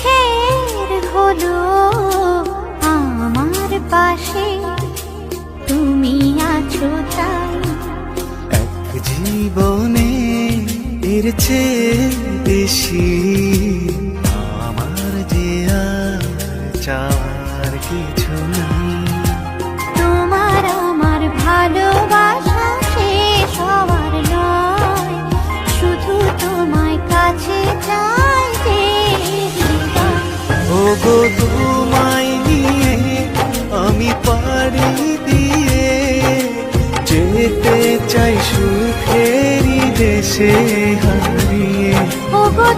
সুখের হলো আমার পাশে তুমি আছো তাই। এক জীবনে এর চেয়ে বেশি আমার যে আর চাওয়ার কিছু নেই। তোমার আমার ভালোবাসা শেষ হওয়ার নয়, শুধু তোমায় কাছে চাই যে হৃদয়। ওগো তোমায় নিয়ে আমি পাড়ি দিয়ে যেতে চাই সুখেরই দেশে হারিয়ে। ওগো